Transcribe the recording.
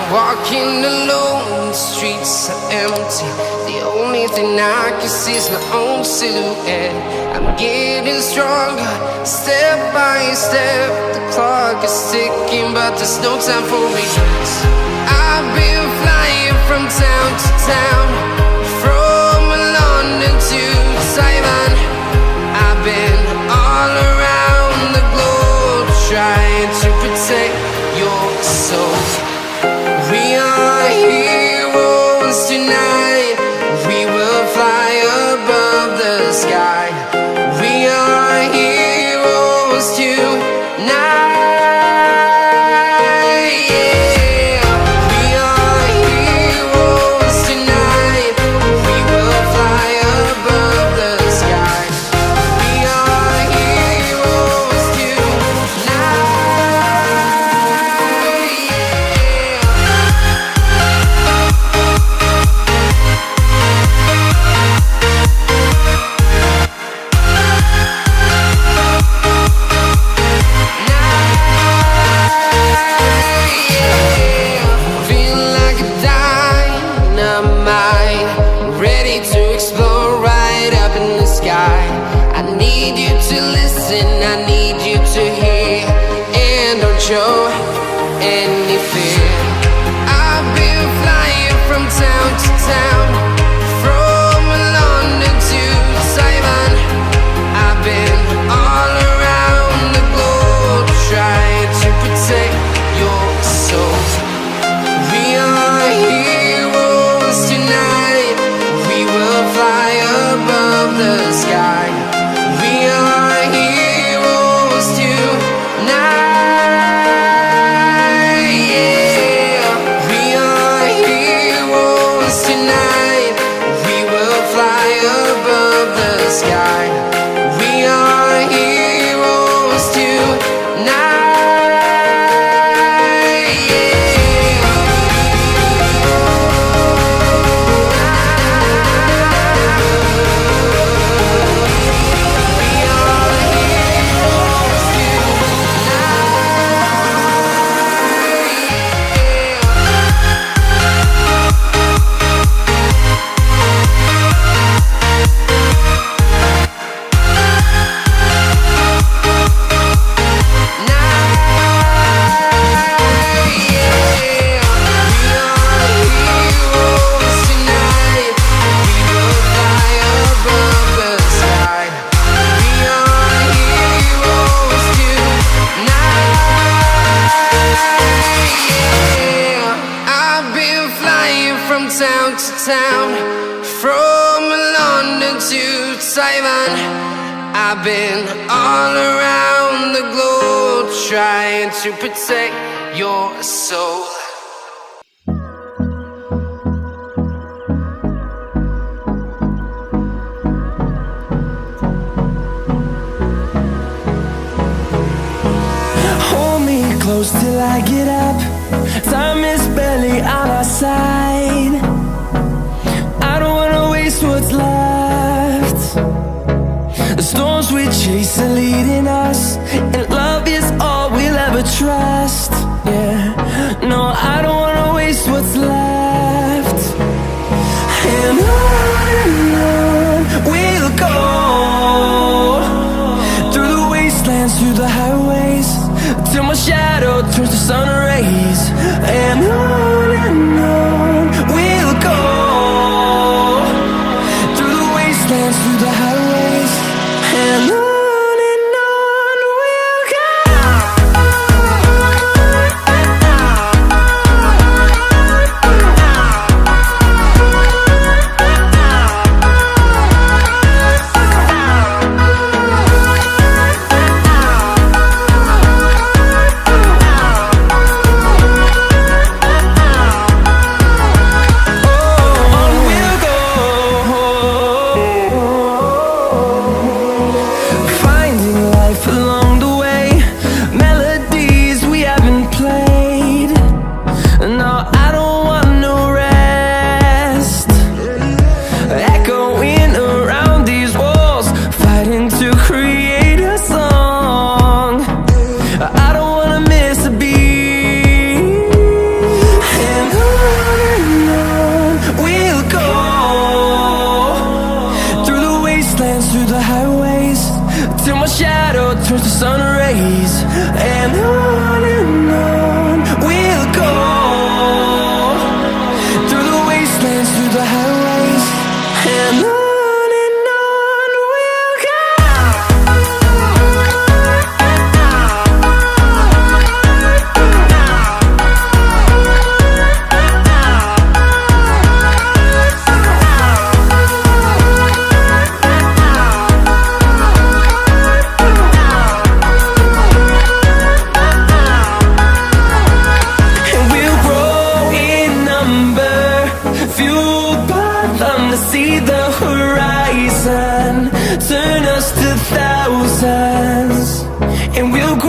Walking alone, the streets are empty. The only thing I can see is my own silhouette. I'm getting stronger, step by step. The clock is ticking, but there's no time for regrets. I've been flying from town to town, from London to Taiwan. I've been all around the globe, trying to protect your soul. We are heroes tonight. We will fly above the sky. We are heroes tonight. Yeah. We are heroes tonight. We will fly above the sky. We are heroes tonight. I need you to listen, I need you to hear, and don't show any fear. I've been flying from town to town, from London to Taiwan. I've been all around the globe, trying to protect your soul. We are heroes tonight. We will fly above the sky. We are heroes tonight. Yeah. We are heroes tonight. We will fly above the sky. We are heroes tonight. Town to town, from London to Taiwan. I've been all around the globe, trying to protect your soul. Hold me close till I get up. Time is barely on our side. I don't wanna waste what's left. The storms we chase are leading us, and love is all we'll ever trust. Yeah, no, I don't wanna waste what's left. And on we'll go, through the wastelands, through the highways, till my shadow turns to sun rays. And on we'll go, through the wastelands, through the highways, and on we'll go. through the highways, till my shadow turns to sun rays. And on we'll go, through the wastelands, through the highways. And on we'll go. See the horizon turn us to thousands, and we'll grow.